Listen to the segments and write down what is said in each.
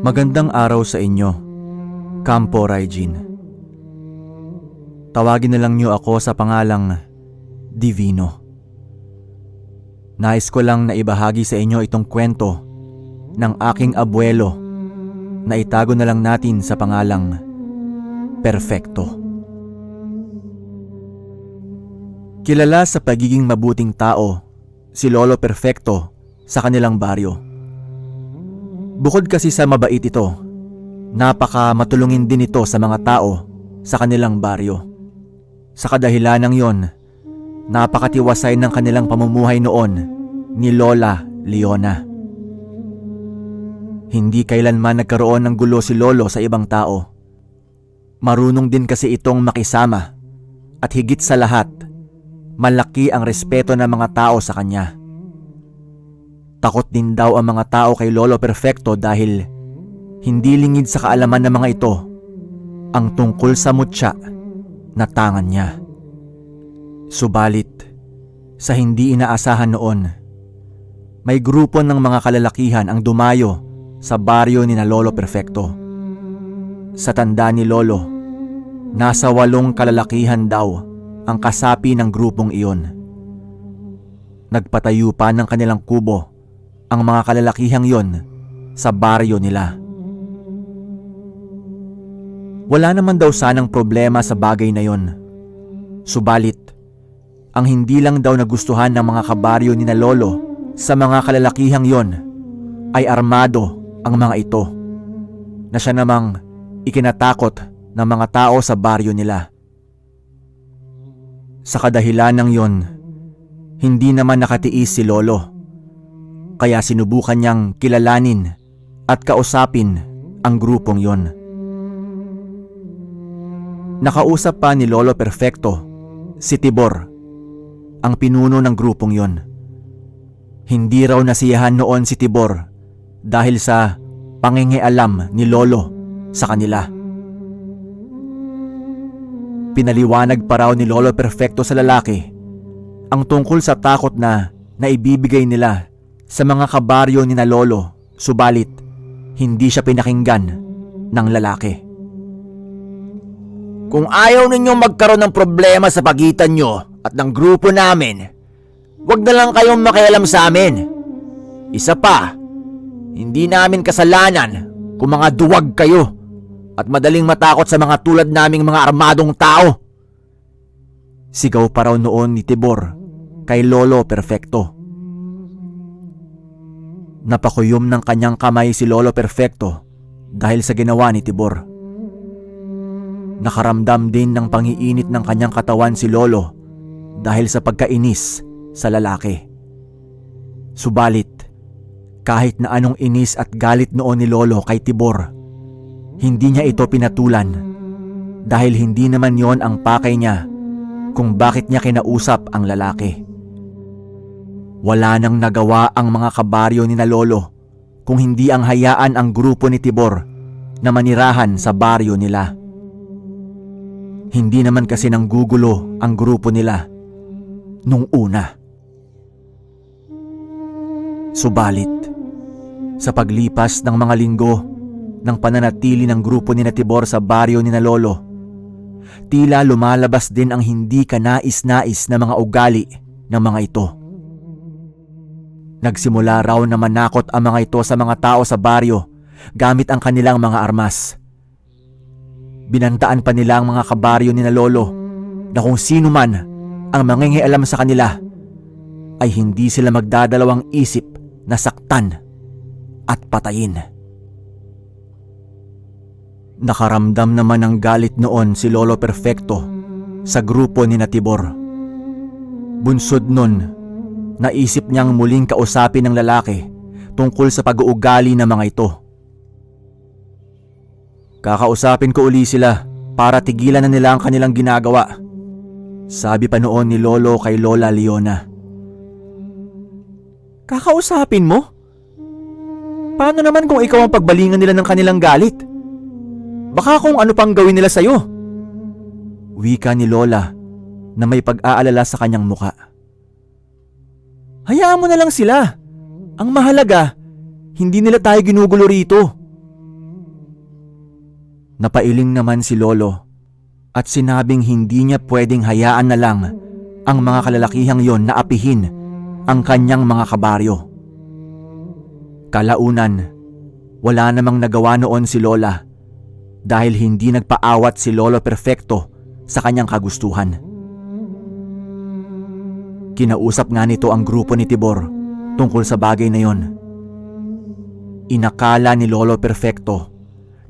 Magandang araw sa inyo, Campo Raijin. Tawagin na lang niyo ako sa pangalang Divino. Nais ko lang na ibahagi sa inyo itong kwento ng aking abuelo na itago na lang natin sa pangalang Perfecto. Kilala sa pagiging mabuting tao si Lolo Perfecto sa kanilang baryo. Bukod kasi sa mabait ito, napaka matulungin din ito sa mga tao sa kanilang baryo. Sa kadahilanang yon, napakatiwasay ng kanilang pamumuhay noon ni Lola Leona. Hindi kailanman nagkaroon ng gulo si Lolo sa ibang tao. Marunong din kasi itong makisama at higit sa lahat, malaki ang respeto ng mga tao sa kanya. Takot din daw ang mga tao kay Lolo Perfecto dahil hindi lingid sa kaalaman ng mga ito ang tungkol sa mutya na tangan niya. Subalit, sa hindi inaasahan noon, may grupo ng mga kalalakihan ang dumayo sa baryo ni na Lolo Perfecto. Sa tanda ni Lolo, nasa 8 kalalakihan daw ang kasapi ng grupong iyon. Nagpatayo pa ng kanilang kubo ang mga kalalakihang yon sa baryo nila. Wala naman daw sanang problema sa bagay na yon. Subalit, ang hindi lang daw nagustuhan ng mga kabaryo ni na Lolo sa mga kalalakihang yon ay armado ang mga ito, na siya namang ikinatakot ng mga tao sa baryo nila. Sa kadahilanang yon, hindi naman nakatiis si Lolo, kaya sinubukan niyang kilalanin at kausapin ang grupong yon. Nakausap pa ni Lolo Perfecto si Tibor, ang pinuno ng grupong yon. Hindi raw nasiyahan noon si Tibor dahil sa pangingialam ni Lolo sa kanila. Pinaliwanag pa raw ni Lolo Perfecto sa lalaki ang tungkol sa takot na naibibigay nila sa mga kabaryo ni na Lolo, subalit hindi siya pinakinggan ng lalaki. Kung ayaw ninyong magkaroon ng problema sa pagitan nyo at ng grupo namin, wag na lang kayong makialam sa amin. Isa pa, hindi namin kasalanan kung mga duwag kayo at madaling matakot sa mga tulad naming mga armadong tao. Sigaw pa raw noon ni Tibor kay Lolo Perfecto. Napakuyom ng kanyang kamay si Lolo Perfecto dahil sa ginawa ni Tibor. Nakaramdam din ng pangiinit ng kanyang katawan si Lolo dahil sa pagkainis sa lalaki. Subalit, kahit na anong inis at galit noon ni Lolo kay Tibor, hindi niya ito pinatulan dahil hindi naman yon ang pakay niya kung bakit niya kinausap ang lalaki. Wala nang nagawa ang mga kabaryo ni na Lolo kung hindi ang hayaan ang grupo ni Tibor na manirahan sa baryo nila. Hindi naman kasi nanggugulo ang grupo nila nung una. Subalit, sa paglipas ng mga linggo ng pananatili ng grupo ni na Tibor sa baryo ni na Lolo, tila lumalabas din ang hindi kanais-nais na mga ugali ng mga ito. Nagsimula raw na manakot ang mga ito sa mga tao sa baryo gamit ang kanilang mga armas. Binantaan pa nila ang mga kabaryo ni na Lolo na kung sino man ang mangingialam sa kanila ay hindi sila magdadalawang isip na saktan at patayin. Nakaramdam naman ng galit noon si Lolo Perfecto sa grupo ni na Tibor. Bunsod nun, naisip niyang muling kausapin ng lalaki tungkol sa pag-uugali ng mga ito. Kakausapin ko uli sila para tigilan na nila ang kanilang ginagawa, sabi pa noon ni Lolo kay Lola Leona. Kakausapin mo? Paano naman kung ikaw ang pagbalingan nila ng kanilang galit? Baka kung ano pang gawin nila sa'yo. Wika ni Lola na may pag-aalala sa kanyang muka. Hayaan mo na lang sila. Ang mahalaga, hindi nila tayo ginugulo rito. Napailing naman si Lolo at sinabing hindi niya pwedeng hayaan na lang ang mga kalalakihang yon na apihin ang kanyang mga kabaryo. Kalaunan, wala namang nagawa noon si Lola dahil hindi nagpaawat si Lolo Perfecto sa kanyang kagustuhan. Kinausap nga nito ang grupo ni Tibor tungkol sa bagay na yon. Inakala ni Lolo Perfecto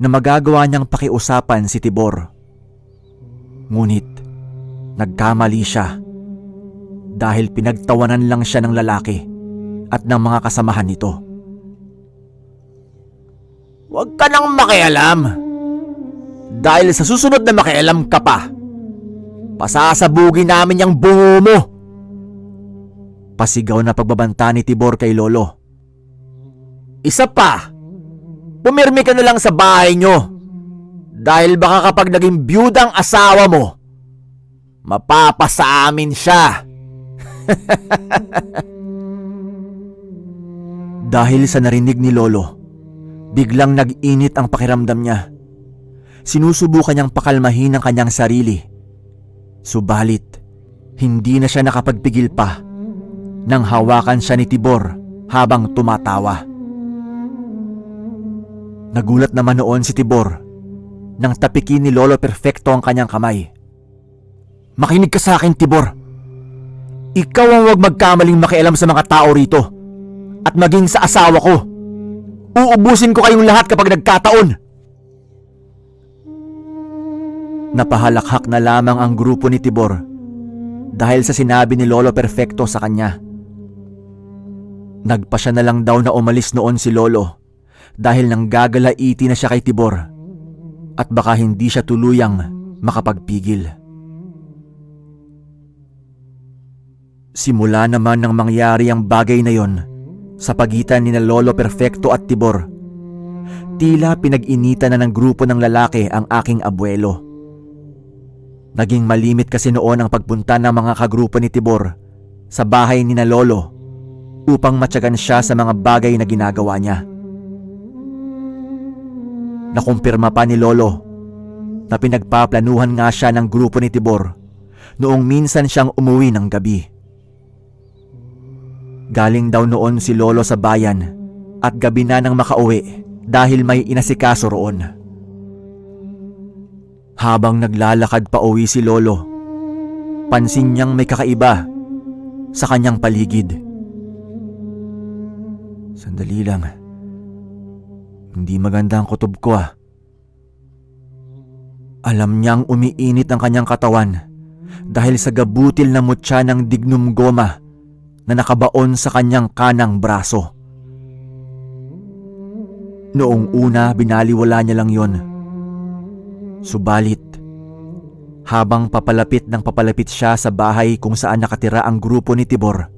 na magagawa niyang pakiusapan si Tibor. Ngunit nagkamali siya dahil pinagtawanan lang siya ng lalaki at ng mga kasamahan nito. Huwag ka nang makialam. Dahil sa susunod na makialam ka pa, pasasabugin namin yung bungo mo. Pasigaw na pagbabanta ni Tibor kay Lolo. Isa pa, pumirmi ka na lang sa bahay nyo. Dahil baka kapag naging byuda ang asawa mo, mapapasa amin siya. Dahil sa narinig ni Lolo, biglang nag-init ang pakiramdam niya. Sinusubukan niyang pakalmahin ang kanyang sarili. Subalit, hindi na siya nakapagpigil pa nang hawakan siya ni Tibor habang tumatawa. Nagulat naman noon si Tibor nang tapikin ni Lolo Perfecto ang kanyang kamay. Makinig ka sa akin, Tibor. Ikaw ang huwag magkamaling makialam sa mga tao rito at maging sa asawa ko. Uubusin ko kayong lahat kapag nagkataon. Napahalakhak na lamang ang grupo ni Tibor dahil sa sinabi ni Lolo Perfecto sa kanya. Nagpasya na lang daw na umalis noon si Lolo dahil nang gagalaiti na siya kay Tibor at baka hindi siya tuluyang makapagpigil. Simula naman nang mangyari ang bagay na yon sa pagitan ni na Lolo Perfecto at Tibor, tila pinag-initan na ng grupo ng lalaki ang aking abuelo. Naging malimit kasi noon ang pagpunta ng mga kagrupo ni Tibor sa bahay ni na Lolo upang matyagan siya sa mga bagay na ginagawa niya. Nakumpirma pa ni Lolo na pinagpaplanuhan nga siya ng grupo ni Tibor noong minsan siyang umuwi ng gabi. Galing daw noon si Lolo sa bayan at gabi na nang makauwi dahil may inasikaso roon. Habang naglalakad pa uwi si Lolo, pansin niyang may kakaiba sa kanyang paligid. Sandali lang. Hindi maganda ang kutob ko ah. Alam niyang umiinit ang kanyang katawan dahil sa gabutil na mutya ng dignum goma na nakabaon sa kanyang kanang braso. Noong una binaliwala niya lang yon. Subalit, habang papalapit siya sa bahay kung saan nakatira ang grupo ni Tibor,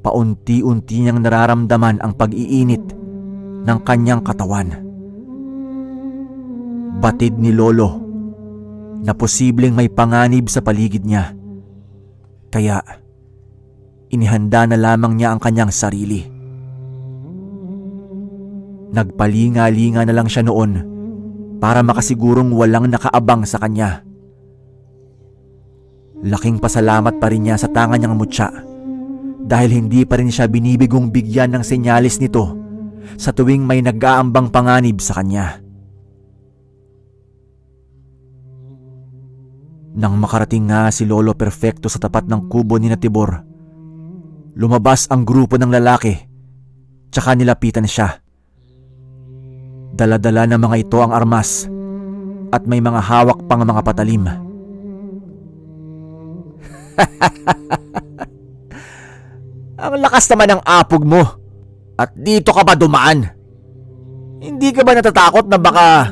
paunti-unti niyang nararamdaman ang pag-iinit ng kanyang katawan. Batid ni Lolo na posibleng may panganib sa paligid niya. Kaya, inihanda na lamang niya ang kanyang sarili. Nagpalinga-linga na lang siya noon para makasigurong walang nakaabang sa kanya. Laking pasalamat pa rin niya sa tanga niyang mutya dahil hindi pa rin siya binibigong bigyan ng senyalis nito sa tuwing may nag-aambang panganib sa kanya. Nang makarating nga si Lolo Perfecto sa tapat ng kubo ni na Tibor, lumabas ang grupo ng lalaki tsaka nilapitan siya. Dala-dala ng mga ito ang armas at may mga hawak pang mga patalim. Ang lakas naman ng apog mo. At dito ka pa dumaan. Hindi ka ba natatakot na baka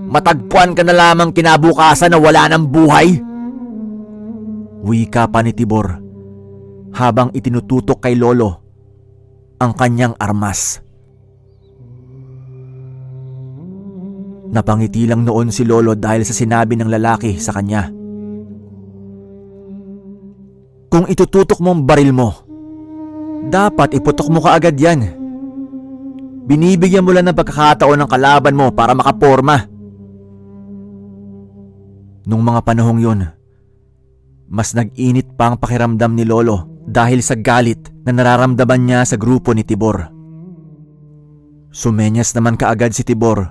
matagpuan ka na lamang kinabukasan na wala ng buhay? Wika pa ni Tibor habang itinututok kay Lolo ang kanyang armas. Napangiti lang noon si Lolo dahil sa sinabi ng lalaki sa kanya. Kung itututok mo ang baril mo, dapat iputok mo kaagad yan. Binibigyan mo lang ng pagkakataon ng kalaban mo para makaporma. Nung mga panahong yun, mas nag-init pa ang pakiramdam ni Lolo dahil sa galit na nararamdaman niya sa grupo ni Tibor. Sumenyas naman kaagad si Tibor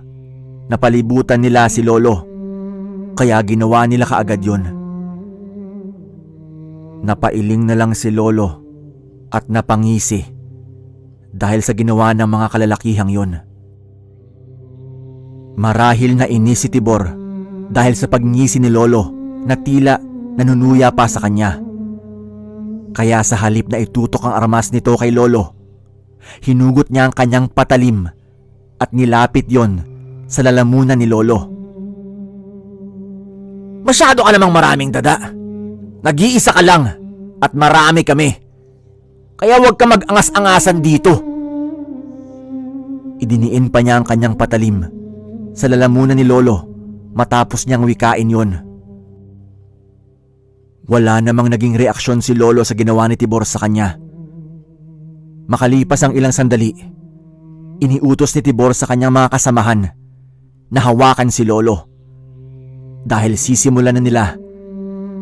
na palibutan nila si Lolo, kaya ginawa nila kaagad yun. Napailing na lang si Lolo at napangisi dahil sa ginawa ng mga kalalakihang yun. Marahil na inis si Tibor dahil sa pagngisi ni Lolo na tila nanunuya pa sa kanya. Kaya sa halip na itutok ang armas nito kay Lolo, hinugot niya ang kanyang patalim at nilapit yon sa lalamunan ni Lolo. Masyado ka namang maraming dada. Nag-iisa ka lang at marami kami. Kaya huwag ka mag-angas-angasan dito. Idiniin pa niya ang kanyang patalim sa lalamunan ni Lolo matapos niyang wikain yon. Wala namang naging reaksyon si Lolo sa ginawa ni Tibor sa kanya. Makalipas ang ilang sandali, iniutos ni Tibor sa kanyang mga kasamahan na hawakan si Lolo dahil sisimulan na nila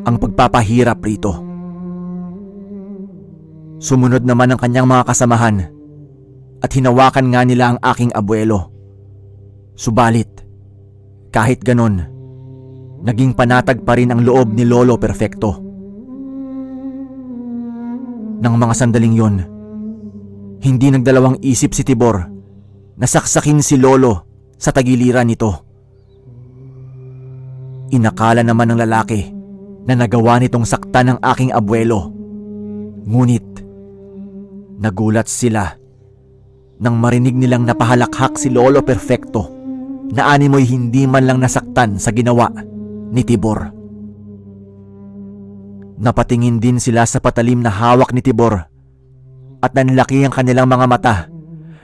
ang pagpapahirap rito. Sumunod naman ang kanyang mga kasamahan at hinawakan nga nila ang aking abuelo. Subalit, kahit ganon, naging panatag pa rin ang loob ni Lolo Perfecto. Nang mga sandaling yon, hindi nagdalawang isip si Tibor na saksakin si Lolo sa tagiliran nito. Inakala naman ng lalaki na nagawa nitong saktan ng aking abuelo. Ngunit, nagulat sila nang marinig nilang napahalakhak si Lolo Perfecto na animoy hindi man lang nasaktan sa ginawa ni Tibor. Napatingin din sila sa patalim na hawak ni Tibor at nanlaki ang kanilang mga mata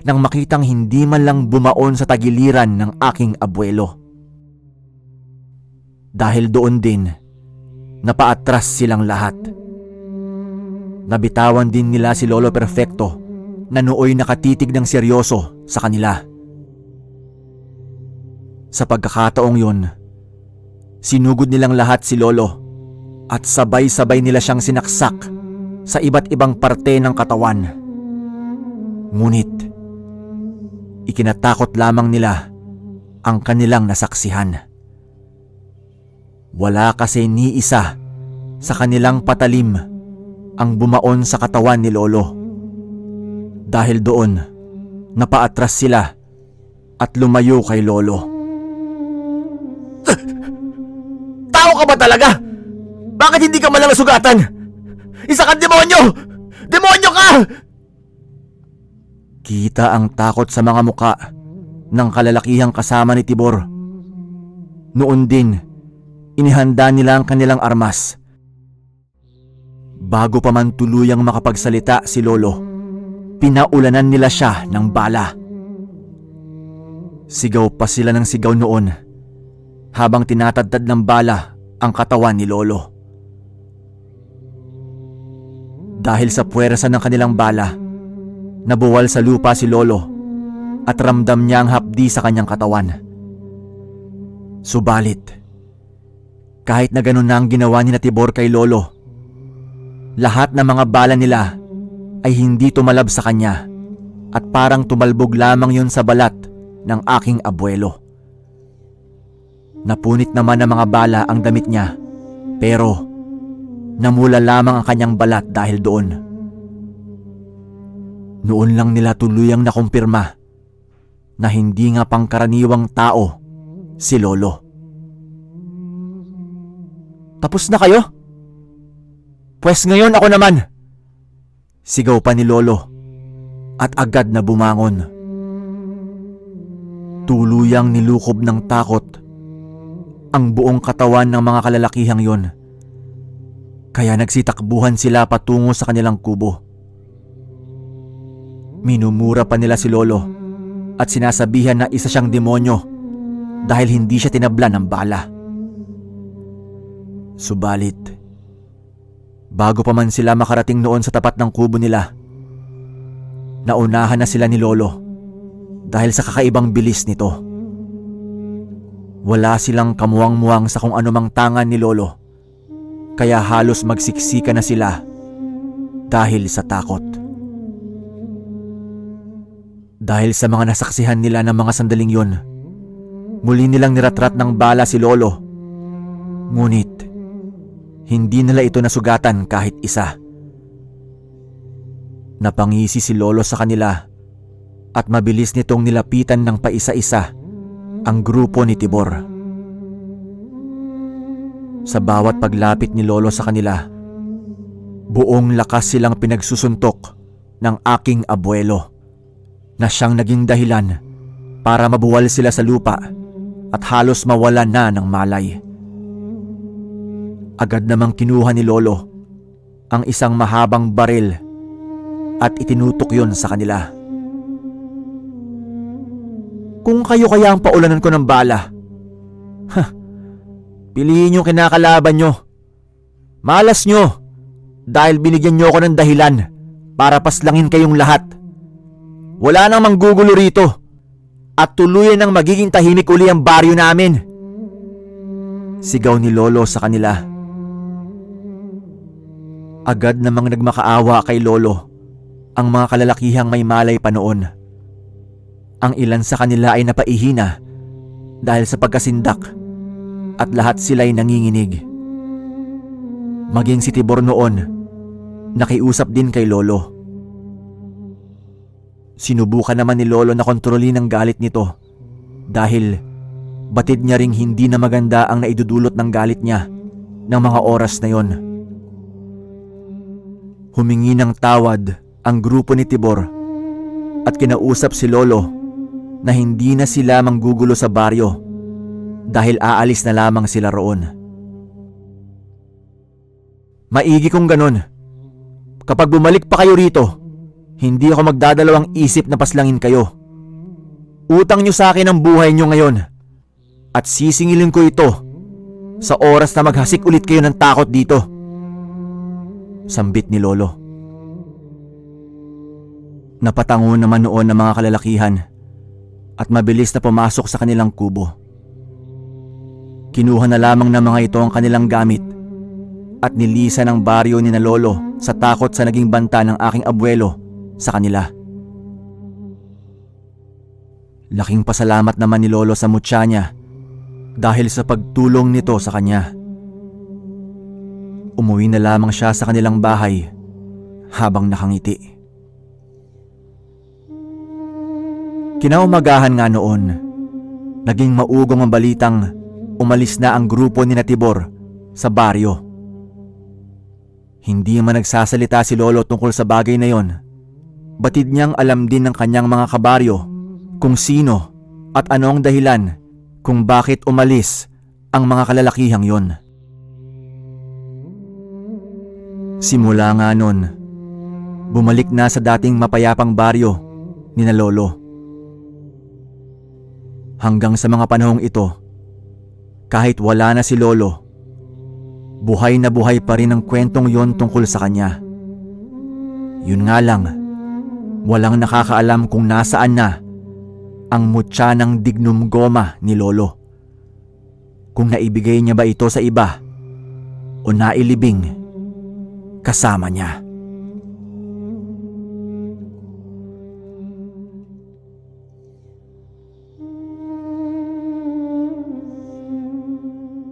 nang makitang hindi man lang bumaon sa tagiliran ng aking abuelo. Dahil doon din, napaatras silang lahat. Nabitawan din nila si Lolo Perfecto na nooy nakatitig ng seryoso sa kanila. Sa pagkakataong yun, sinugod nilang lahat si Lolo at sabay-sabay nila siyang sinaksak sa iba't ibang parte ng katawan. Ngunit, ikinatakot lamang nila ang kanilang nasaksihan. Wala kasi ni isa sa kanilang patalim ang bumaon sa katawan ni Lolo. Dahil doon, napaatras sila at lumayo kay Lolo. Tao ka ba talaga? Bakit hindi ka malang nasugatan? Isa kang demonyo! Demonyo ka! Kita ang takot sa mga muka ng kalalakihang kasama ni Tibor. Noon din, inihanda nila ang kanilang armas. Bago pa man tuluyang makapagsalita si Lolo, pinaulanan nila siya ng bala. Sigaw pa sila ng sigaw noon habang tinatadtad ng bala ang katawan ni Lolo. Dahil sa puwersa ng kanilang bala, nabuwal sa lupa si Lolo at ramdam niya ang hapdi sa kanyang katawan. Subalit, kahit na ganun na ang ginawa ni Tibor kay Lolo, lahat ng mga bala nila ay hindi tumalab sa kanya at parang tumalbog lamang yun sa balat ng aking abuelo. Napunit naman ng mga bala ang damit niya, pero namula lamang ang kanyang balat dahil doon. Noon lang nila tuluyang nakumpirma na hindi nga pangkaraniwang tao si Lolo. Tapos na kayo? Pwes ngayon ako naman! Sigaw pa ni Lolo at agad na bumangon. Tuluyang nilukob ng takot ang buong katawan ng mga kalalakihang yon. Kaya nagsitakbuhan sila patungo sa kanilang kubo. Minumura pa nila si Lolo at sinasabihan na isa siyang demonyo dahil hindi siya tinabla ng bala. Subalit, bago pa man sila makarating noon sa tapat ng kubo nila, naunahan na sila ni Lolo dahil sa kakaibang bilis nito. Wala silang kamuwang-muwang sa kung anumang tangan ni Lolo, kaya halos magsiksika na sila dahil sa takot. Dahil sa mga nasaksihan nila ng mga sandaling yun, muli nilang niratrat ng bala si Lolo. Ngunit, hindi nila ito nasugatan kahit isa. Napangisi si Lolo sa kanila at mabilis nitong nilapitan ng paisa-isa ang grupo ni Tibor. Sa bawat paglapit ni Lolo sa kanila, buong lakas silang pinagsusuntok ng aking abuelo na siyang naging dahilan para mabuwal sila sa lupa at halos mawala na ng malay. Agad namang kinuha ni Lolo ang isang mahabang baril at itinutok yon sa kanila. Kung kayo kaya ang paulanan ko ng bala, piliin yung kinakalaban nyo. Malas nyo dahil binigyan nyo ako ng dahilan para paslangin kayong lahat. Wala nang manggugulo rito at tuluyan ng magiging tahimik uli ang baryo namin. Sigaw ni Lolo sa kanila. Agad namang nagmakaawa kay Lolo ang mga kalalakihang may malay pa noon. Ang ilan sa kanila ay napaihina dahil sa pagkasindak at lahat sila'y nanginginig. Maging si Tibor noon, nakiusap din kay Lolo. Sinubukan naman ni Lolo na kontrolin ang galit nito dahil batid niya ring hindi na maganda ang naidudulot ng galit niya ng mga oras na yon. Humingi ng tawad ang grupo ni Tibor at kinausap si Lolo na hindi na sila manggugulo sa baryo dahil aalis na lamang sila roon. Maigi kung ganun. Kapag bumalik pa kayo rito, hindi ako magdadalawang isip na paslangin kayo. Utang nyo sa akin ang buhay nyo ngayon at sisingilin ko ito sa oras na maghasik ulit kayo ng takot dito. Sambit ni Lolo. Napatango naman noon ng mga kalalakihan at mabilis na pumasok sa kanilang kubo. Kinuha na lamang ng mga ito ang kanilang gamit at nilisan ang baryo ni na Lolo sa takot sa naging banta ng aking abuelo sa kanila. Laking pasalamat naman ni Lolo sa mutya niya dahil sa pagtulong nito sa kanya. Umuwi na lamang siya sa kanilang bahay habang nakangiti. Kinaumagahan nga noon, naging maugong ang balitang umalis na ang grupo ni Tibor sa baryo. Hindi man nagsasalita si Lolo tungkol sa bagay na yon. Batid niyang alam din ng kanyang mga kabaryo kung sino at ano ang dahilan kung bakit umalis ang mga kalalakihang yon. Simula nga nun, bumalik na sa dating mapayapang baryo ni na Lolo. Hanggang sa mga panahong ito, kahit wala na si Lolo, buhay na buhay pa rin ang kwentong yon tungkol sa kanya. Yun nga lang, walang nakakaalam kung nasaan na ang mutya ng dignum goma ni Lolo. Kung naibigay niya ba ito sa iba o nailibing kasama niya.